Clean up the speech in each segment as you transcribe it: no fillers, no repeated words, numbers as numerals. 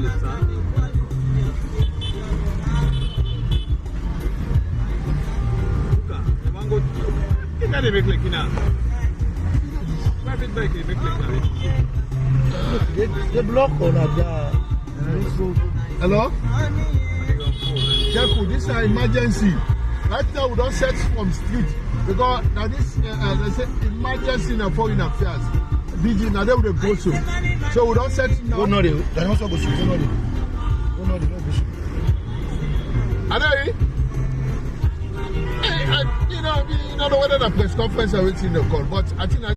understand. You can't make like now. Why did they make like They block on that. Hello? Careful, this is an emergency. Right now we don't set from street because now this they say emergency in foreign affairs. DG now they will go so we don't set now. Go no, they also go shoot. Go no, go shoot. Are they? You know whether the press conference or waiting the call, but I think I.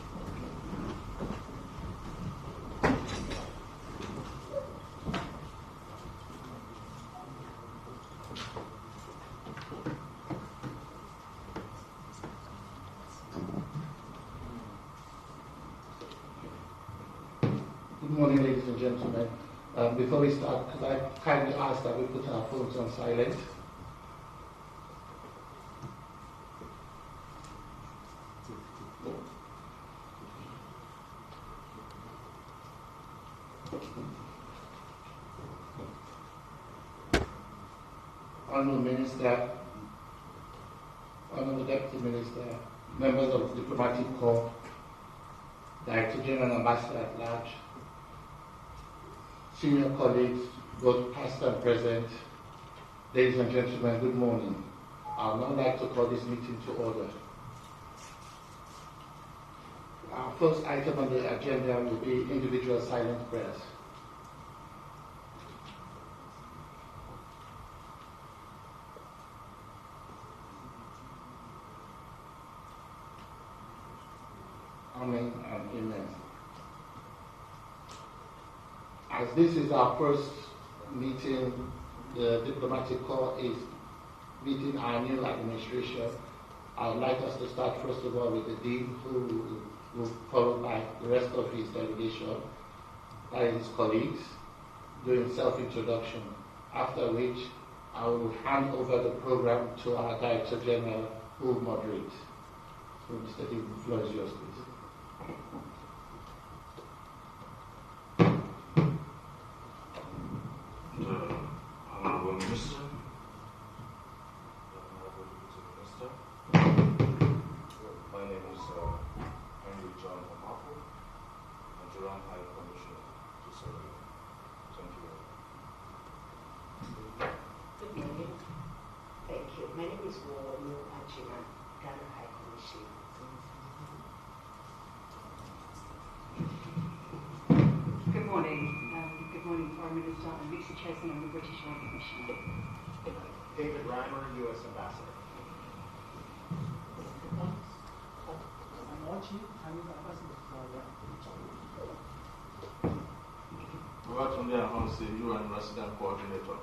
Good morning, ladies and gentlemen. Before we start, could I kindly ask that we put our phones on silent? Honourable Minister, Honourable Deputy Minister, members of the Diplomatic Corps, Director General and Ambassador at Large, senior colleagues, both past and present, ladies and gentlemen, good morning. I would now like to call this meeting to order. Our first item on the agenda will be individual silent prayers. Amen and amen. As this is our first meeting, the Diplomatic Corps is meeting our new administration. I would like us to start first of all with the Dean, who will followed by the rest of his delegation, by his colleagues, doing self-introduction, after which I will hand over the program to our Director General, who will moderate. So Mr. Dean, the floor is yours, please. Honorable Minister, my name is Henry John Omako, Nigerian High Commissioner to Sierra Leone. Thank you. Good morning. Thank you. My name is Wonu Ajima, Ghana High Commissioner. Good morning. Good morning, Foreign Minister and Vice-Chairman of the British High Commissioner. David Reimer, U.S. Ambassador. Welcome there, Honsi, UN Resident Coordinator.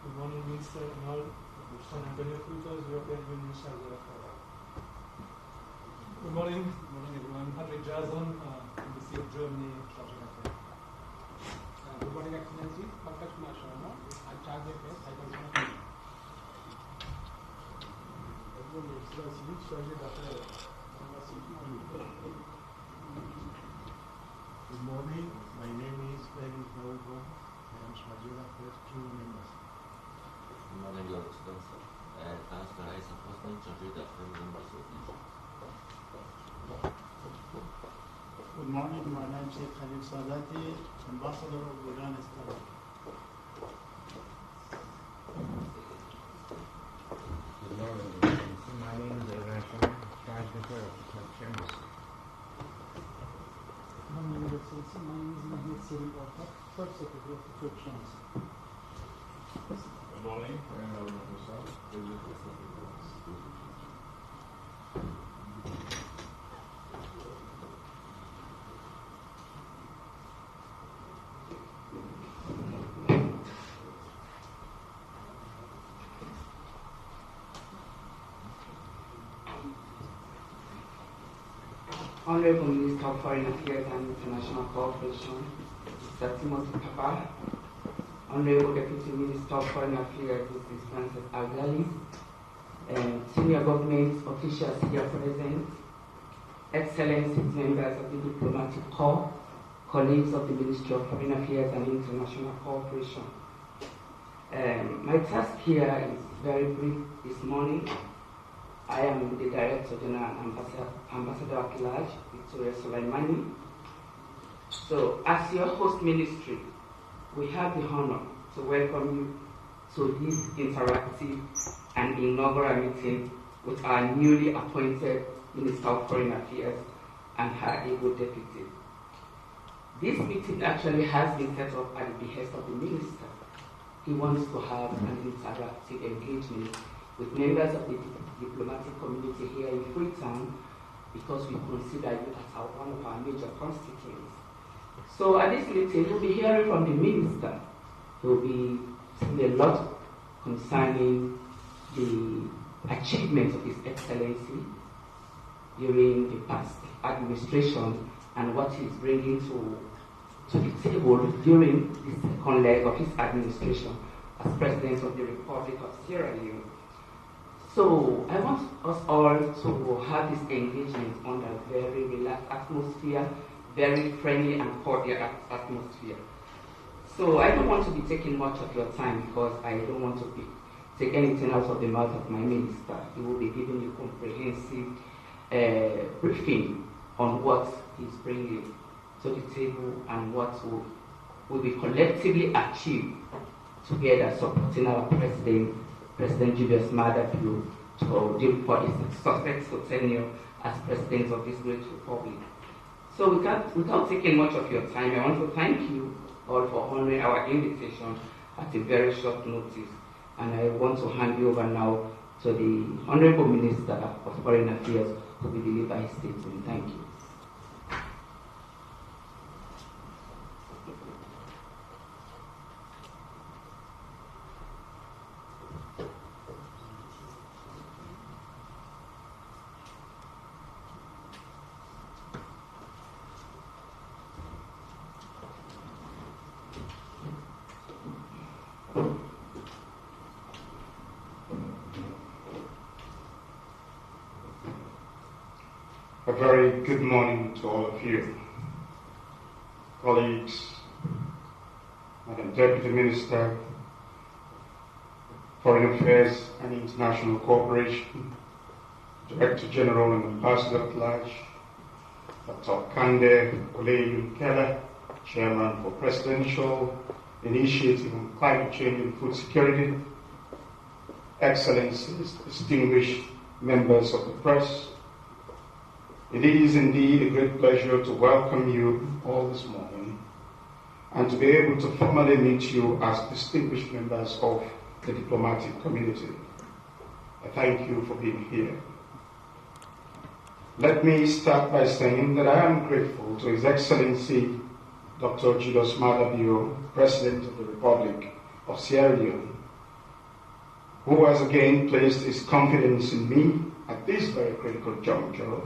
Good morning, Minister and all. San Antonio Frutos, European Union Charge d'Affaires. Good morning. Good morning, everyone. Patrick Jason, Embassy of Germany, Charge d'Affaires. Good morning, Excellency. Pankaj Kumar Sharma, I'm Charge d'Affaires, High Commissioner. Everyone, Excellency, Charge d'Affaires, Embassy. Good morning. My name is Felix Naogo. I am Charge d'Affaires, two members. Good morning, Your Excellency. Pastor Isaac Osman, Charge d'Affaires, members of the Good morning. My name is Sheikh Khalid Sadati, Ambassador of the Iran State. Good morning. My name is Ibrahim Khan, Charge d'Affaires of the Chambers. Good morning, Your Excellency. My name is Mehmet Selim Ortak, First Secretary of the Turk Chambers. Good morning. I am Harun Musa, President of the Honorable Minister of Foreign Affairs and International Cooperation, Mr. Timothy Papa, Honorable Deputy Minister of Foreign Affairs, Mrs. Frances Agali, senior government officials here present, Excellencies, members of the Diplomatic Corps, colleagues of the Ministry of Foreign Affairs and International Cooperation. My task here is very brief this morning. I am the Director General and Ambassador at Large, Victoria Sulaimani. So, as your host ministry, we have the honor to welcome you to this interactive and inaugural meeting with our newly appointed Minister of Foreign Affairs and her able deputy. This meeting actually has been set up at the behest of the Minister. He wants to have an interactive engagement with members of the diplomatic community here in Freetown because we consider you as one of our major constituents. So at this meeting, we'll be hearing from the Minister. He will be saying a lot concerning the achievements of His Excellency during the past administration and what he's bringing to the table during the second leg of his administration as President of the Republic of Sierra Leone. So I want us all to have this engagement under a very relaxed atmosphere, very friendly and cordial atmosphere. So I don't want to be taking much of your time because I don't want to take anything out of the mouth of my minister. He will be giving you comprehensive briefing on what he's bringing to the table and what will be collectively achieved together, supporting our President Julius Maada Bio, for his successful tenure as President of this great republic. So without taking much of your time, I want to thank you all for honoring our invitation at a very short notice. And I want to hand you over now to the Honorable Minister of Foreign Affairs who will deliver his statement. Thank you. A very good morning to all of you, colleagues, Madam Deputy Minister, Foreign Affairs and International Cooperation, Director General and Ambassador at Large, Dr. Kande Oleyunkela, Chairman for Presidential Initiative on Climate Change and Food Security, Excellencies, distinguished members of the press. It is indeed a great pleasure to welcome you all this morning and to be able to formally meet you as distinguished members of the diplomatic community. I thank you for being here. Let me start by saying that I am grateful to His Excellency Dr. Julius Maada Bio, President of the Republic of Sierra Leone, who has again placed his confidence in me at this very critical juncture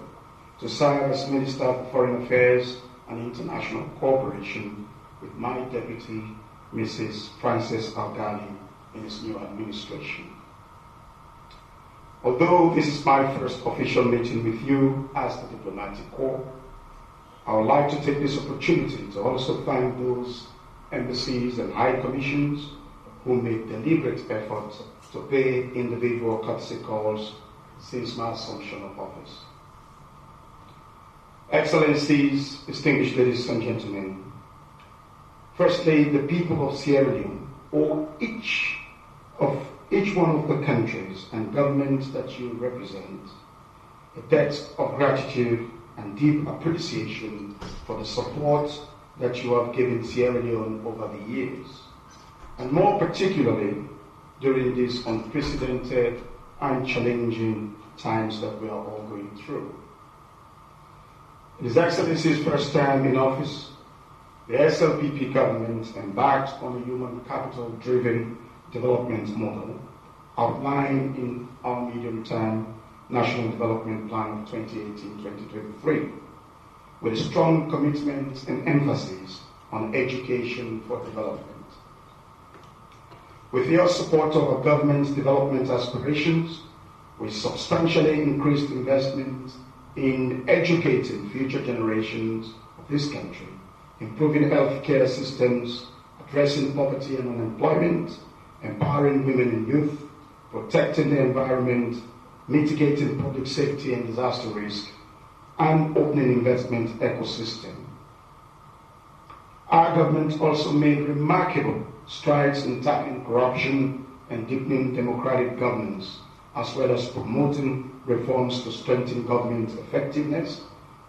to serve as Minister for Foreign Affairs and International Cooperation with my deputy, Mrs. Frances Algali, in his new administration. Although this is my first official meeting with you as the Diplomatic Corps, I would like to take this opportunity to also thank those embassies and high commissions who made deliberate efforts to pay individual courtesy calls since my assumption of office. Excellencies, distinguished ladies and gentlemen, firstly, the people of Sierra Leone, or each one of the countries and governments that you represent, a debt of gratitude and deep appreciation for the support that you have given Sierra Leone over the years, and more particularly during these unprecedented and challenging times that we are all going through. His Excellency's first time in office, the SLPP government embarked on a human capital-driven development model outlined in our medium-term National Development Plan of 2018-2023, with a strong commitment and emphasis on education for development. With your support of our government's development aspirations, with substantially increased investment in educating future generations of this country, improving healthcare systems, addressing poverty and unemployment, empowering women and youth, protecting the environment, mitigating public safety and disaster risk, and opening investment ecosystem. Our government also made remarkable strides in tackling corruption and deepening democratic governance, as well as promoting reforms to strengthen government effectiveness,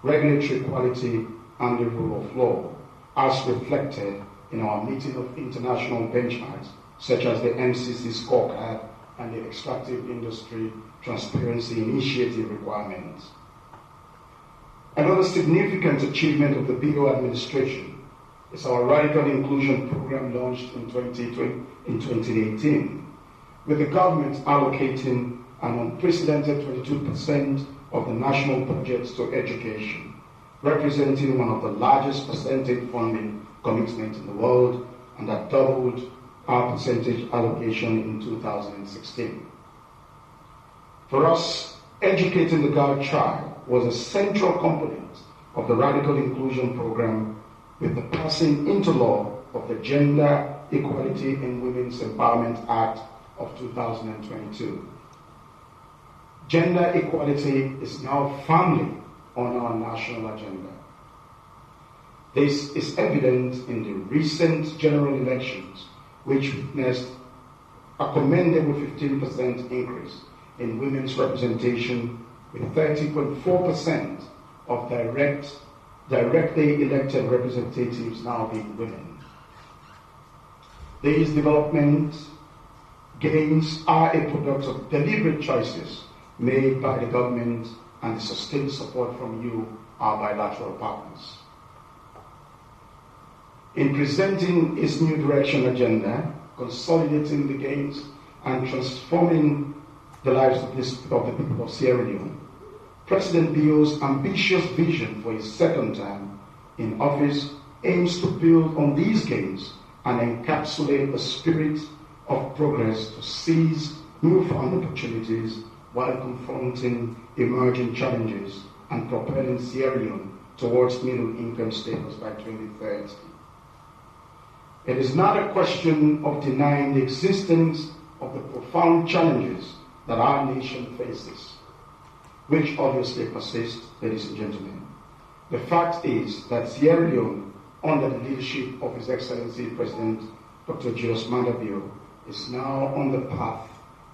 regulatory quality, and the rule of law, as reflected in our meeting of international benchmarks, such as the MCC scorecard and the Extractive Industry Transparency Initiative requirements. Another significant achievement of the BO administration is our Radical Inclusion Program launched in 2018, with the government allocating an unprecedented 22% of the national budgets to education, representing one of the largest percentage funding commitments in the world, and that doubled our percentage allocation in 2016. For us, educating the girl child was a central component of the Radical Inclusion Program, with the passing into law of the Gender Equality and Women's Empowerment Act of 2022. Gender equality is now firmly on our national agenda. This is evident in the recent general elections, which witnessed a commendable 15% increase in women's representation, with 30.4% of directly elected representatives now being women. These development gains are a product of deliberate choices made by the government and the sustained support from you, our bilateral partners. In presenting its new direction agenda, consolidating the gains and transforming the lives of the people of Sierra Leone, President Bio's ambitious vision for his second term in office aims to build on these gains and encapsulate a spirit of progress to seize newfound opportunities while confronting emerging challenges and propelling Sierra Leone towards middle-income status by 2030. It is not a question of denying the existence of the profound challenges that our nation faces, which obviously persist, ladies and gentlemen. The fact is that Sierra Leone, under the leadership of His Excellency President Dr. Julius Maada Bio, is now on the path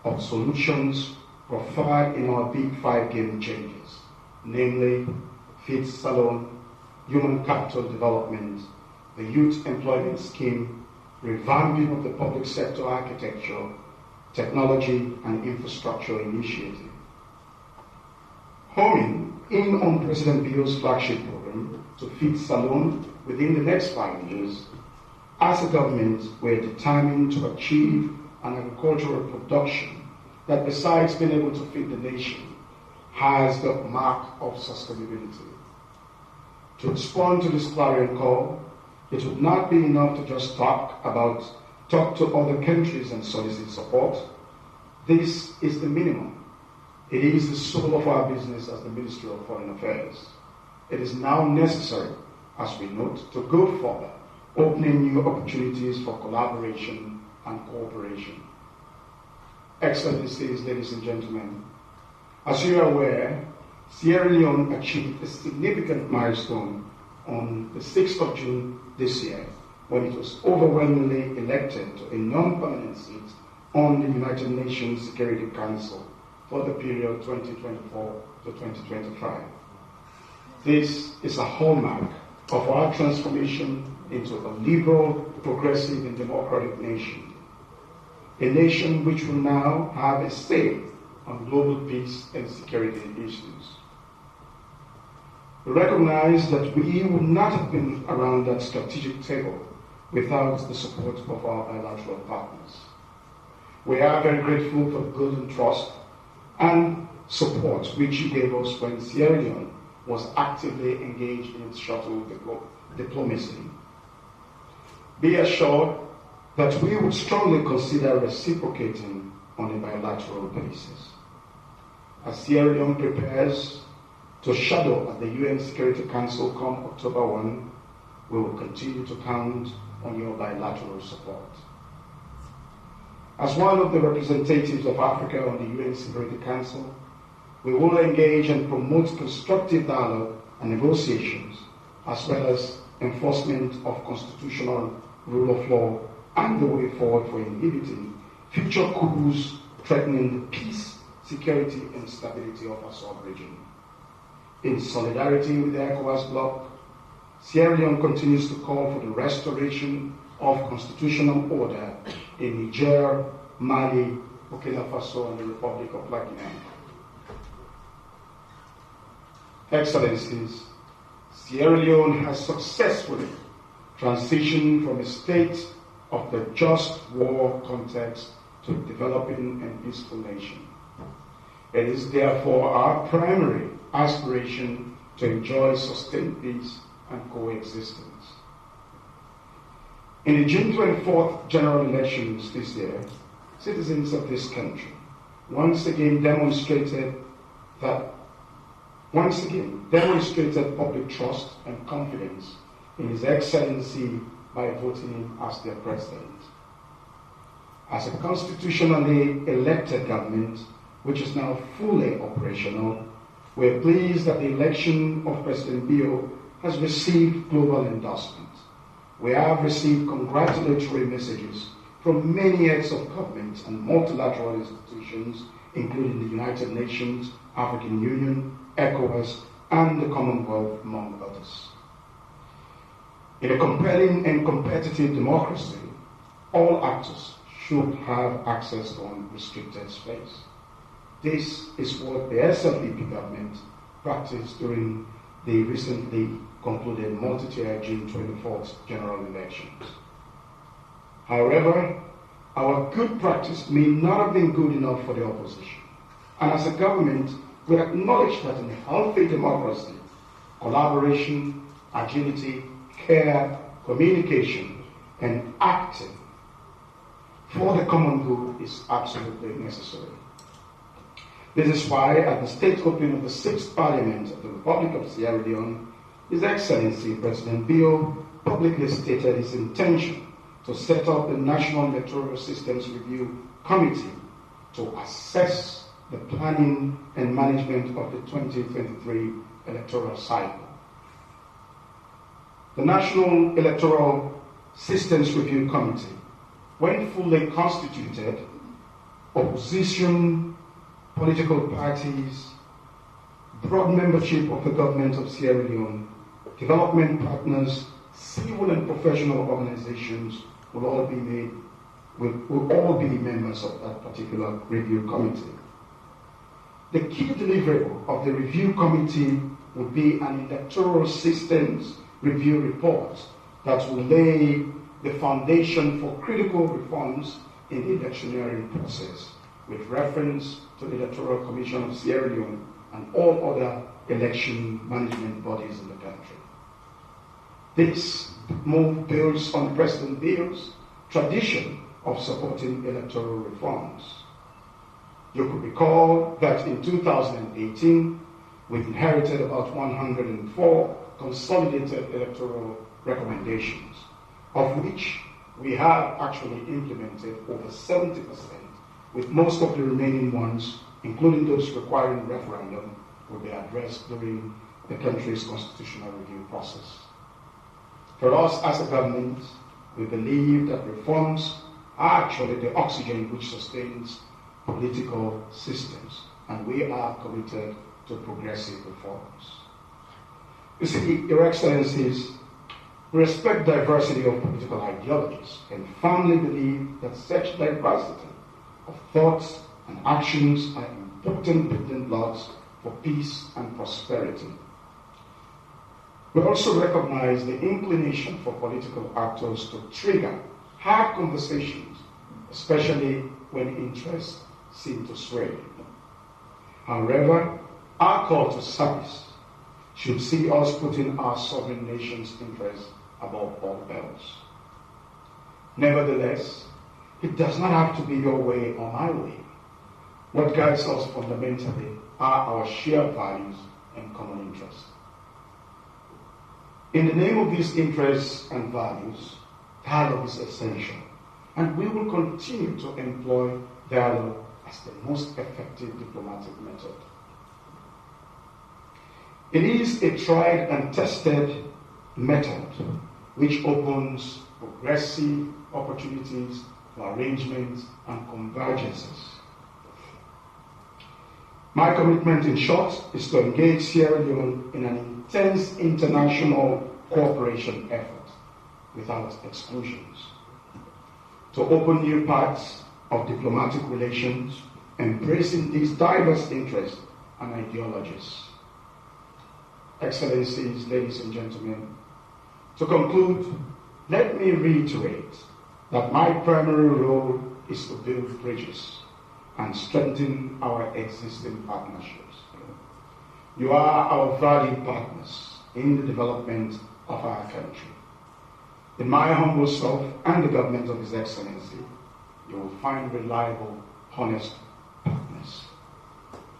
of solutions profiled in our Big Five game changes, namely Feed Salon, human capital development, the youth employment scheme, revamping of the public sector architecture, technology and infrastructure initiative. Homing in on President Bio's flagship program to Feed Salon within the next 5 years, as a government, we're determined to achieve an agricultural production that, besides being able to feed the nation, has the mark of sustainability. To respond to this clarion call, it would not be enough to just talk to other countries and solicit support. This is the minimum. It is the soul of our business as the Ministry of Foreign Affairs. It is now necessary, as we note, to go further, opening new opportunities for collaboration and cooperation. Excellencies, ladies and gentlemen, as you are aware, Sierra Leone achieved a significant milestone on the 6th of June this year, when it was overwhelmingly elected to a non-permanent seat on the United Nations Security Council for the period 2024 to 2025. This is a hallmark of our transformation into a liberal, progressive, and democratic nation. A nation which will now have a say on global peace and security issues. We recognize that we would not have been around that strategic table without the support of our bilateral partners. We are very grateful for the golden trust and support which you gave us when Sierra Leone was actively engaged in its shuttle diplomacy. Be assured that we would strongly consider reciprocating on a bilateral basis. as Sierra Leone prepares to shadow at the UN Security Council come October 1, we will continue to count on your bilateral support. As one of the representatives of Africa on the UN Security Council, we will engage and promote constructive dialogue and negotiations, as well as enforcement of constitutional rule of law and the way forward for inhibiting future coups threatening the peace, security, and stability of our sub-region. In solidarity with the ECOWAS bloc, Sierra Leone continues to call for the restoration of constitutional order in Niger, Mali, Burkina Faso, and the Republic of Guinea. Excellencies, Sierra Leone has successfully transitioned from a state of the just war context to a developing and peaceful nation. It is therefore our primary aspiration to enjoy sustained peace and coexistence. In the June 24th general elections this year, citizens of this country once again demonstrated public trust and confidence in His Excellency by voting him as their president. As a constitutionally elected government, which is now fully operational, we are pleased that the election of President Bio has received global endorsement. We have received congratulatory messages from many heads of government and multilateral institutions, including the United Nations, African Union, ECOWAS, and the Commonwealth, among others. In a compelling and competitive democracy, all actors should have access to unrestricted space. This is what the SLPP government practiced during the recently concluded multi-tier June 24th general elections. However, our good practice may not have been good enough for the opposition. And as a government, we acknowledge that in a healthy democracy, collaboration, agility, care, communication, and acting for the common good is absolutely necessary. This is why, at the state opening of the 6th Parliament of the Republic of Sierra Leone, His Excellency President Bio publicly stated his intention to set up the National Electoral Systems Review Committee to assess the planning and management of the 2023 electoral cycle. The National Electoral Systems Review Committee, when fully constituted, opposition, political parties, broad membership of the government of Sierra Leone, development partners, civil and professional organizations will all be members of that particular review committee. The key deliverable of the review committee would be an electoral systems review report that will lay the foundation for critical reforms in the electioneering process, with reference to the Electoral Commission of Sierra Leone and all other election management bodies in the country. This move builds on President Bio's tradition of supporting electoral reforms. You could recall that in 2018, we inherited about 104 consolidated electoral recommendations, of which we have actually implemented over 70%, with most of the remaining ones, including those requiring referendum, will be addressed during the country's constitutional review process. For us as a government, we believe that reforms are actually the oxygen which sustains political systems, and we are committed to progressive reforms. You see, Your Excellencies, we respect diversity of political ideologies and firmly believe that such diversity of thoughts and actions are important building blocks for peace and prosperity. We also recognize the inclination for political actors to trigger hard conversations, especially when interests seem to sway. However, our call to service should see us putting our sovereign nation's interests above all else. Nevertheless, it does not have to be your way or my way. What guides us fundamentally are our shared values and common interests. In the name of these interests and values, dialogue is essential, and we will continue to employ dialogue as the most effective diplomatic method. It is a tried and tested method which opens progressive opportunities for arrangements and convergences. My commitment, in short, is to engage Sierra Leone in an intense international cooperation effort without exclusions, to open new paths of diplomatic relations, embracing these diverse interests and ideologies. Excellencies, ladies and gentlemen, to conclude, let me reiterate that my primary role is to build bridges and strengthen our existing partnerships. You are our valued partners in the development of our country. In my humble self and the government of His Excellency, you will find reliable, honest partners.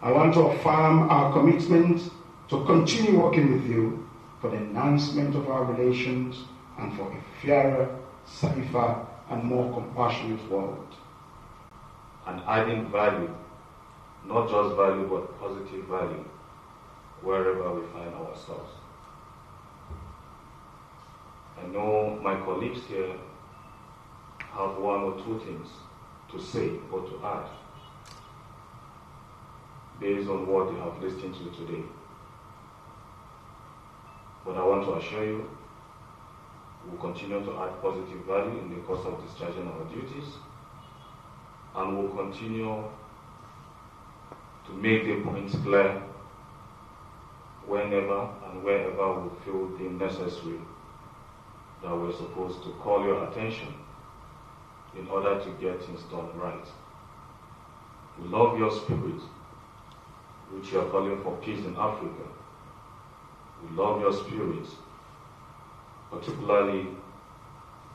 I want to affirm our commitment to continue working with you for the enhancement of our relations and for a fairer, safer, and more compassionate world. And adding value, not just value, but positive value, wherever we find ourselves. I know my colleagues here have one or two things to say or to add based on what they have listened to today. But I want to assure you, we will continue to add positive value in the course of discharging our duties, and will continue to make the points clear whenever and wherever we feel deemed necessary that we're supposed to call your attention in order to get things done right. We love your spirit, which you are calling for peace in Africa. We love your spirit, particularly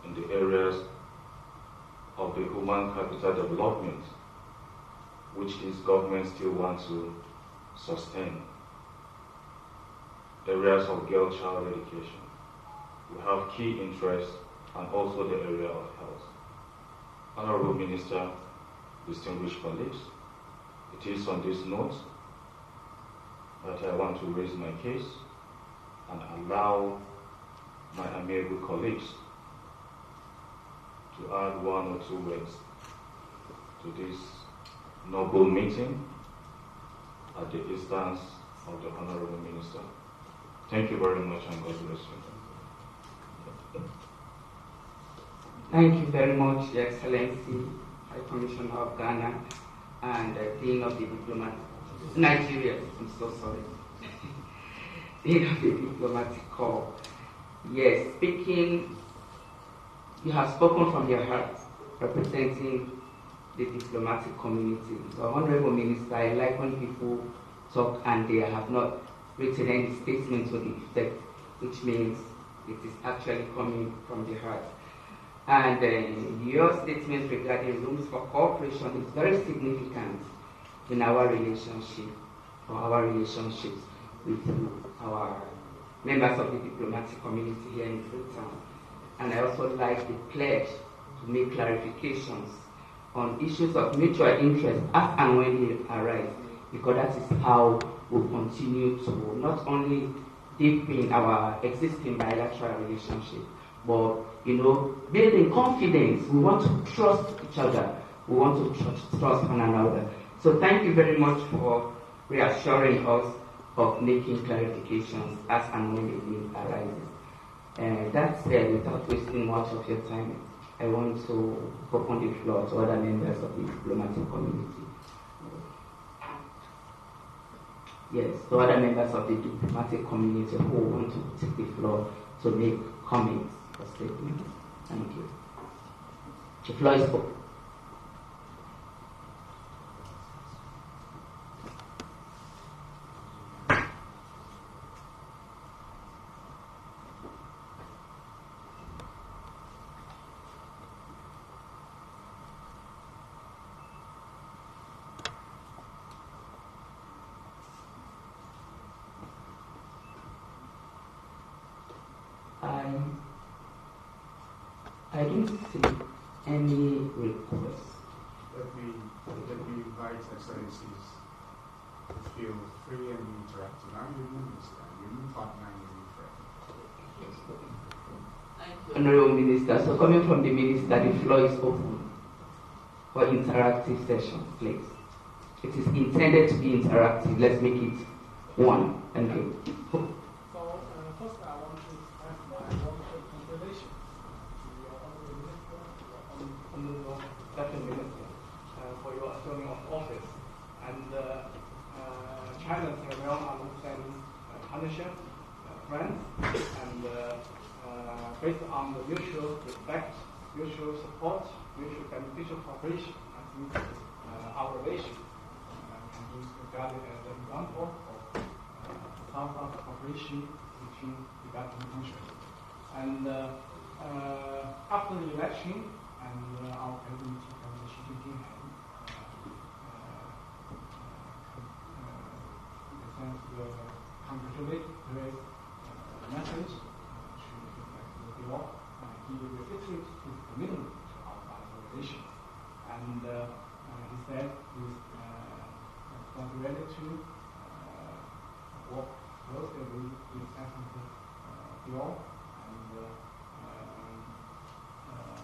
in the areas of the human capital development, which this government still wants to sustain. Areas of girl-child education. We have key interests, and also the area of health. Honorable Minister, distinguished colleagues, it is on this note that I want to raise my case and allow my amiable colleagues to add one or two words to this noble meeting at the instance of the Honorable Minister. Thank you very much, and God bless you. Thank you very much, Your Excellency, High Commissioner of Ghana and Dean of the Diplomatic Nigeria. I'm so sorry. Dean of the Diplomatic Corps. Yes, speaking, you have spoken from your heart, representing the diplomatic community. So, Honorable Minister, I like when people talk and they have not written any statement to the effect, which means it is actually coming from the heart. And your statement regarding rooms for cooperation is very significant in our relationship, or our relationships with our members of the diplomatic community here in Freetown. And I also like the pledge to make clarifications on issues of mutual interest as and when they arise, because that is how we'll continue to not only deepen our existing bilateral relationship, but building confidence. We want to trust each other. We want to trust one another. So thank you very much for reassuring us of making clarifications as and when the need arises. That said, without wasting much of your time, I want to open the floor to other members of the diplomatic community. Yes, to other members of the diplomatic community who want to take the floor to make comments or statements. Thank you. The floor is open. I don't see any request. Let me invite Excellencies to feel free and interactive. I'm your minister, your new partner, and your new friend. Honorable Minister, so coming from the Minister, the floor is open for interactive session, please. It is intended to be interactive. Let's make it one. Thank you. So, first I want to express my warmest congratulations to your Honorable Minister, for your assuming of office. And China's a well-understanding partnership, friends, and based on the mutual respect, mutual support, mutual beneficial cooperation, I think our relation can be regarded as an example of South-South cooperation between developing countries. And after the election, and our president, Xi Jinping, sent the congratulatory message to the law. He reiterated his commitment to our bilateral relations, and he said he's ready to work closely with President Bill and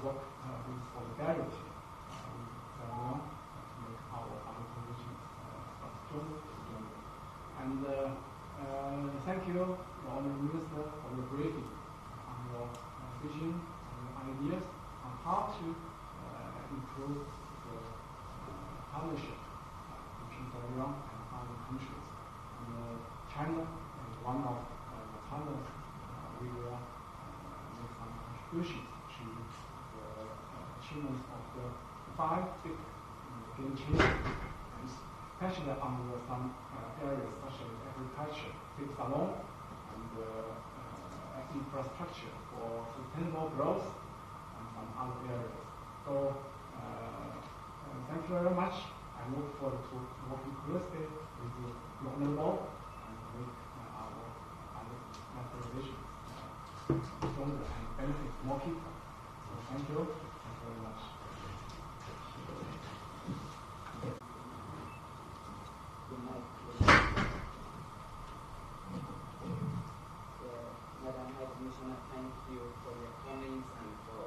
work with solidarity with Taiwan to make our bilateral relations stronger. And thank you, Honourable Minister, for the briefing on your vision and your ideas on how to improve the partnership between Taiwan and other countries. And China is one of the partners. We will make some contributions to the achievements of the 5 big game changers, especially on some areas such as agriculture, fixed alone, and infrastructure for sustainable growth, and some other areas. So, thank you very much. I look forward to working closely with you, Honourable, and make our relations stronger and benefit more people. So, thank you. Thank you very much. Madam High Commissioner, thank you for your comments and for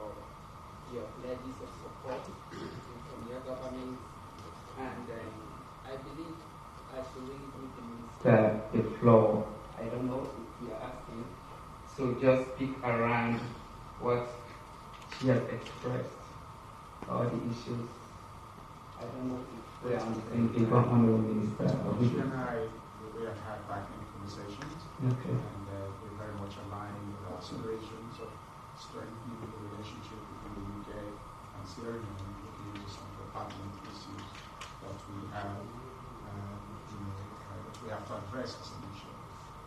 your pledges of support from your government. And I believe I should really give the Minister the floor. I don't know if you are asking. So just speak around what she has expressed, all the issues. I don't know if we are on the same page, Honourable Minister. We have had back-end conversations, okay. And we're very much aligned with our aspirations of strengthening the relationship between the UK and Sierra Leone, looking into some of the pertinent issues that we have, that we have to address as an issue.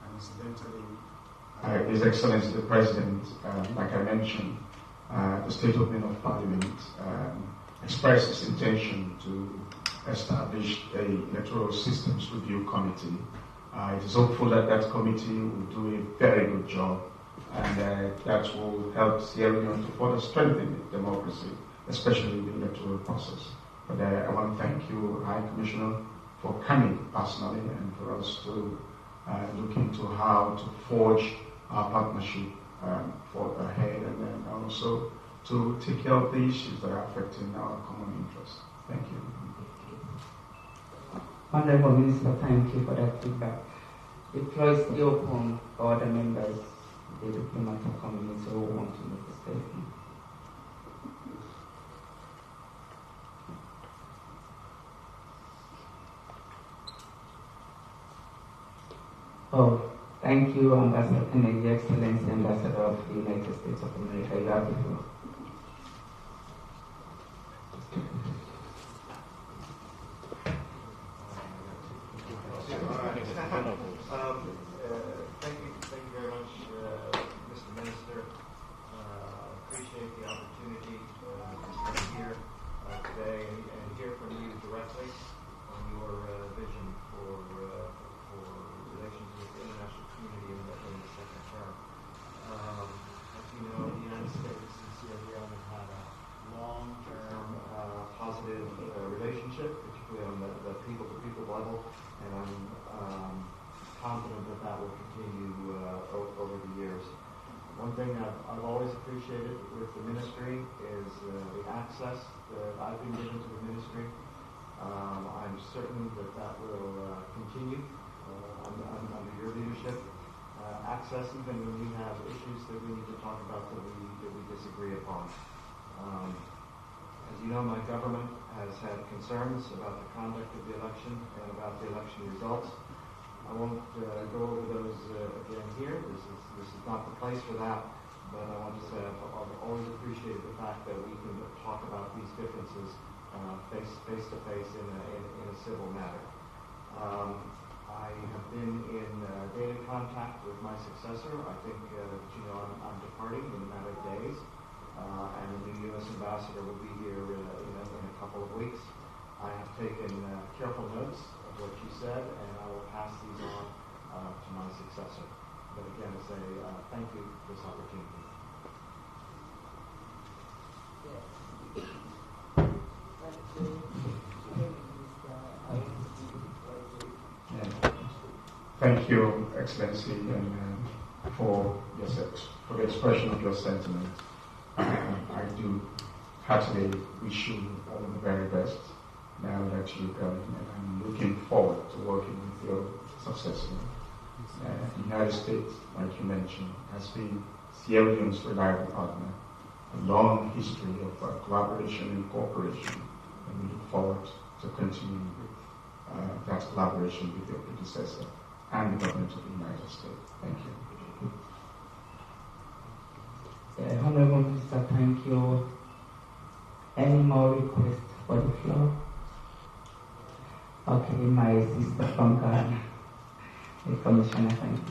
And incidentally, His Excellency the President, like I mentioned, the State Opening of Parliament expressed its intention to establish a electoral systems review committee. It is hopeful that that committee will do a very good job, and that will help Sierra Leone to further strengthen democracy, especially the electoral process. But I want to thank you, High Commissioner, for coming personally and for us to look into how to forge our partnership for ahead, and then also to take care of the issues that are affecting our common interests. Thank you. Honourable Minister, thank you for that feedback. The floor is still open for other members of the diplomatic community who want to make a statement. Oh, thank you, Ambassador and Your Excellency, Ambassador of the United States of America. You have the floor. Thank you very much, Mr. Minister. Appreciate the opportunity to stand here today and hear from you directly on your vision for relations with the international community in the second term. I level, and I'm confident that that will continue over the years. One thing I've always appreciated with the ministry is the access that I've been given to the ministry. I'm certain that that will continue under your leadership. Access even when we have issues that we need to talk about that we disagree upon. As you know, my government has had concerns about the conduct of the election and about the election results. I won't go over those again here. This is not the place for that. But I want to say I've always appreciated the fact that we can talk about these differences face to face in a civil matter. I have been in daily contact with my successor. I think I'm departing in a matter of days, and the new U.S. ambassador will be here in a couple of weeks. I have taken careful notes of what you said, and I will pass these on to my successor. But again, I say thank you for this opportunity. Thank you, Excellency, and for the expression of your sentiment. I do heartily wish you all the very best now that you're going, and I'm looking forward to working with your successor. The United States, like you mentioned, has been Sierra Leone's reliable partner, a long history of collaboration and cooperation, and we look forward to continuing with that collaboration with your predecessor and the government of the United States. Thank you. Honorable Minister, thank you. Any more requests for the floor? Okay, my sister from Ghana, the Commissioner, thank you.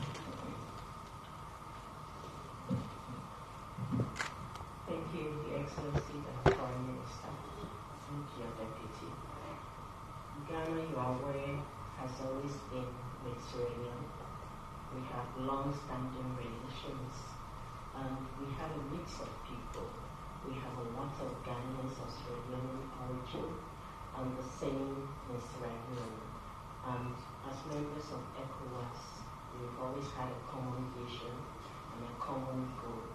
Thank you, Your Excellency, the Foreign Minister. Thank you, Deputy. Ghana, you are aware, has always been with Sierra Leone. We have long-standing relations, and we have a mix of people. We have a lot of Ghanaians of Sierra Leone origin, and the same in Sierra Leone. And as members of ECOWAS, we've always had a common vision and a common goal.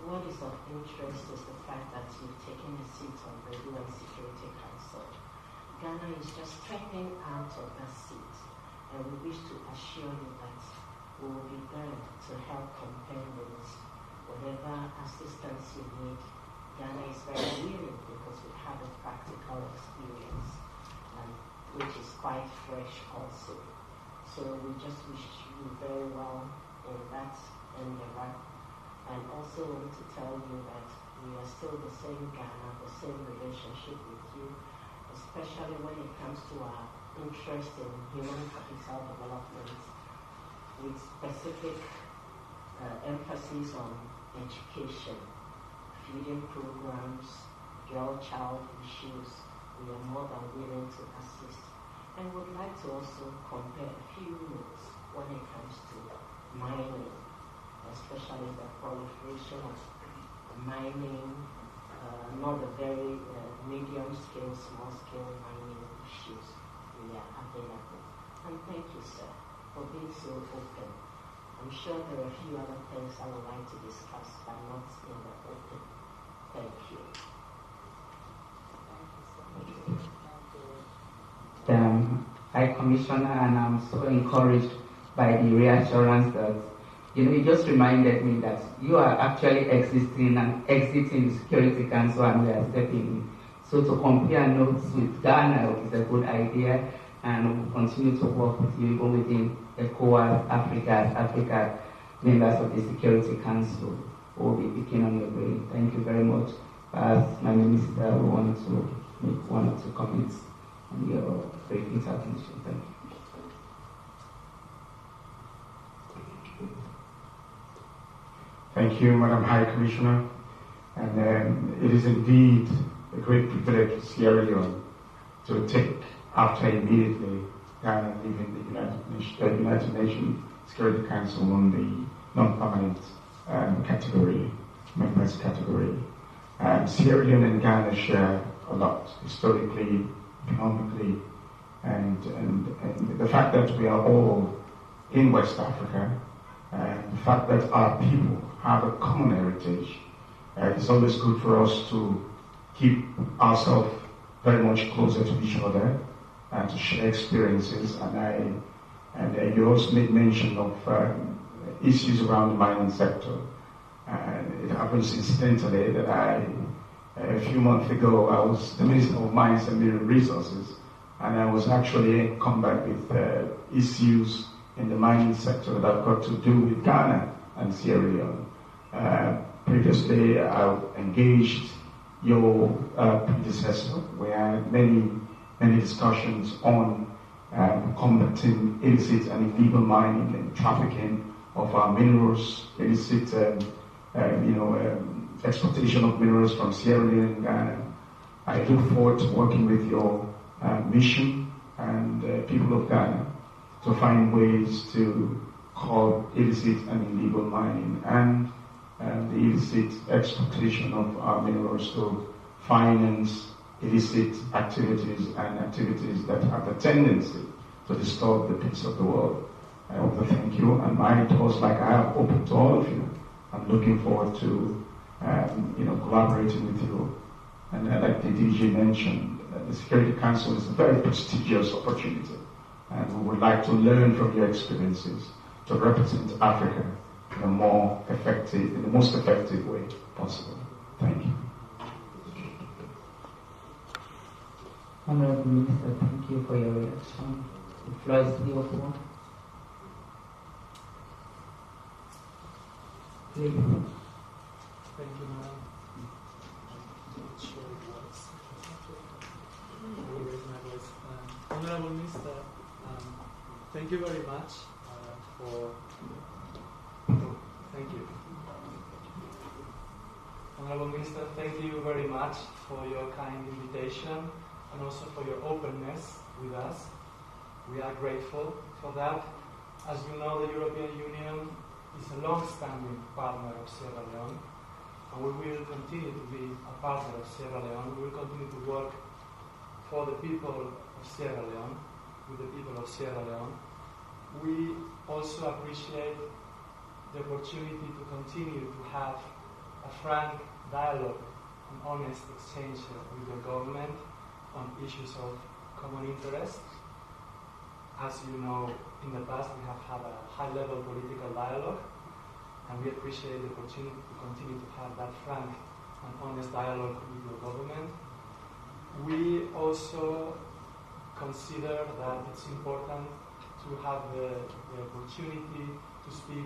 What is of interest is the fact that you've taken a seat on the UN Security Council. Ghana is just stepping out of that seat, and we wish to assure you that we will be there to help compare with whatever assistance you need. Ghana is very willing because we have a practical experience, and which is quite fresh also. So we just wish you very well in that endeavor. And also want to tell you that we are still the same Ghana, the same relationship with you, especially when it comes to our interest in human capital development, with specific emphasis on education, feeding programs, girl-child issues. We are more than willing to assist. And would like to also compare a few notes when it comes to mining, especially the proliferation of mining, not the very medium-scale, small-scale mining issues we are available. And thank you, sir, for being so open. I'm sure there are a few other things I would like to discuss, but not in the open. Thank you. High Commissioner, and I'm so encouraged by the reassurance that, it just reminded me that you are actually existing and exiting the Security Council, and we are stepping in. So to compare notes with Ghana is a good idea, and we'll continue to work with you even within ECOWAS, Africa, members of the Security Council will be picking on your brain. Thank you very much. As my minister, we want to make one or two comments on your brief intervention. Thank you. Thank you, Madam High Commissioner. And it is indeed a great privilege for Sierra Leone to take after immediately Ghana leaving the United Nations Security Council on the non-permanent members category. Sierra Leone and Ghana share a lot, historically, economically, and the fact that we are all in West Africa, and the fact that our people have a common heritage, it's always good for us to keep ourselves very much closer to each other and to share experiences. And you also made mention of issues around the mining sector. And it happens incidentally that a few months ago, I was the Minister of Mines and Mineral Resources, and I was actually in combat with issues in the mining sector that have got to do with Ghana and Sierra Leone. Previously, I engaged your predecessor. We had many discussions on combating illicit and illegal mining and trafficking of our minerals, illicit exportation of minerals from Sierra Leone and Ghana. I look forward to working with your mission and people of Ghana to find ways to curb illicit and illegal mining and the illicit exploitation of our minerals to finance illicit activities and activities that have the tendency to disturb the peace of the world. I want to thank you, and my doors, like I have open to all of you. I'm looking forward to collaborating with you. And like the DG mentioned, the Security Council is a very prestigious opportunity, and we would like to learn from your experiences to represent Africa in the most effective way possible. Thank you. Honorable Minister, thank you for your reaction. The floor is yours. Please. Thank you, Madam. Not sure it works. I will raise my voice. Honorable Minister, thank you very much for. Thank you. Honorable Minister, thank you very much for your kind invitation and also for your openness with us. We are grateful for that. As you know, the European Union is a long-standing partner of Sierra Leone, and we will continue to be a partner of Sierra Leone. We will continue to work for the people of Sierra Leone, with the people of Sierra Leone. We also appreciate the opportunity to continue to have a frank dialogue and honest exchange with the government on issues of common interest. As you know, in the past we have had a high-level political dialogue, and we appreciate the opportunity to continue to have that frank and honest dialogue with your government. We also consider that it's important to have the opportunity to speak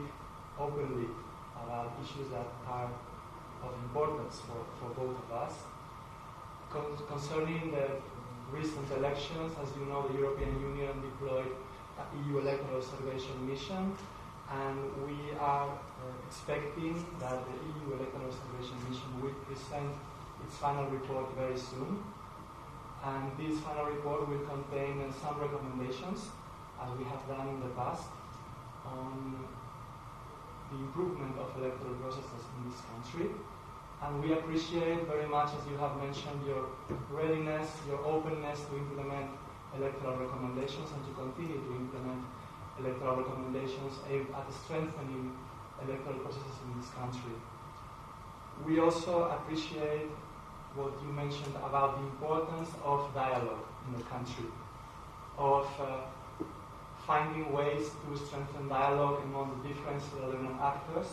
openly about issues that are of importance for both of us. Concerning the recent elections, as you know, the European Union deployed an EU electoral observation mission, and we are expecting that the EU electoral observation mission will present its final report very soon. And this final report will contain some recommendations, as we have done in the past, on the improvement of electoral processes in this country. And we appreciate very much, as you have mentioned, your readiness, your openness to implement electoral recommendations and to continue to implement electoral recommendations aimed at strengthening electoral processes in this country. We also appreciate what you mentioned about the importance of dialogue in the country, of finding ways to strengthen dialogue among the different Sierra Leonean actors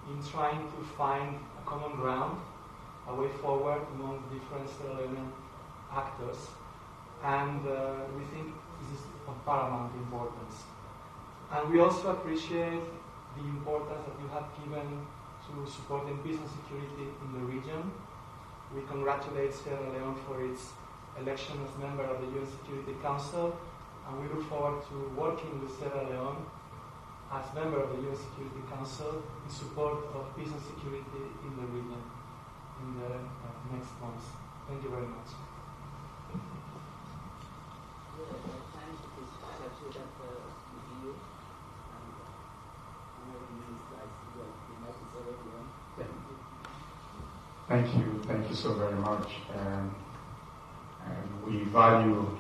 in trying to find a common ground, a way forward among the different Sierra Leonean actors. And we think this is of paramount importance. And we also appreciate the importance that you have given to supporting peace and security in the region. We congratulate Sierra Leone for its election as member of the UN Security Council, and we look forward to working with Sierra Leone as member of the UN Security Council in support of peace and security in the region in the next months. Thank you very much. Thank you so very much. We value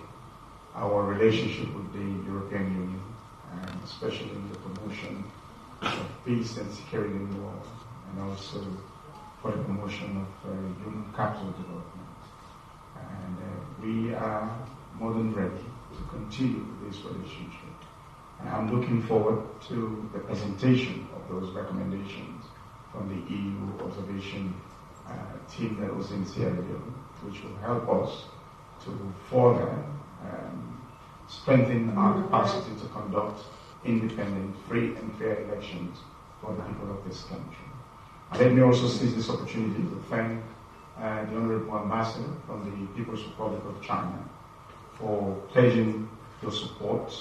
our relationship with the European Union, and especially in the promotion of peace and security in the world, and also for the promotion of human capital development. And we are more than ready to continue this relationship. And I'm looking forward to the presentation of those recommendations from the EU observation team that was in Sierra Leone, which will help us to further strengthen our capacity to conduct independent, free and fair elections for the people of this country. And let me also seize this opportunity to thank the Honorable Ambassador from the People's Republic of China for pledging your support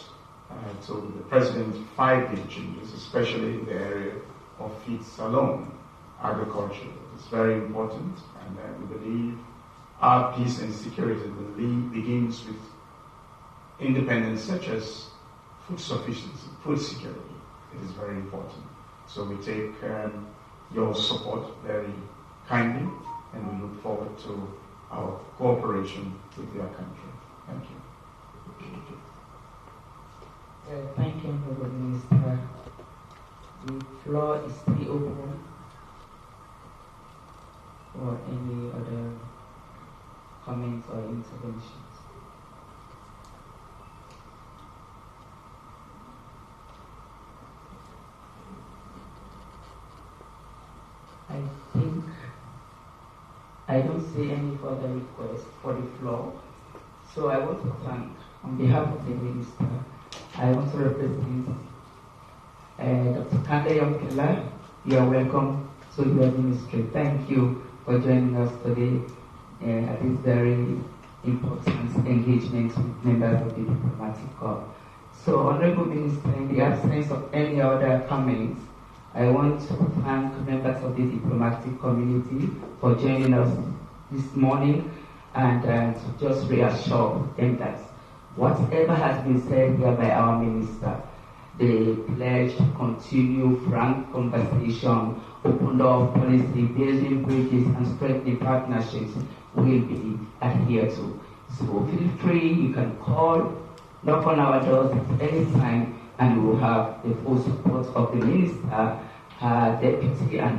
to the President's 5-year changes, especially in the area of feed salon agriculture. It's very important, and we believe our peace and security begins with independence such as food sufficiency, food security. It is very important. So we take your support very kindly, and we look forward to our cooperation with your country. Thank you. Thank you, Honorable Minister. The floor is still open for any other comments or interventions. I think I don't see any further requests for the floor. So I want to thank, on behalf of the Minister, I want to represent Dr. Kande Yomkela. You are welcome to your ministry. Thank you for joining us today at this very important engagement with members of the diplomatic corps. So, Honorable Minister, in the absence of any other comments, I want to thank members of the diplomatic community for joining us this morning, and to just reassure them that whatever has been said here by our minister, the pledge to continue frank conversation, open door policy, building bridges and strengthening partnerships will be adhered to. So feel free, you can call, knock on our doors at any time, and we will have the full support of the minister, her deputy, and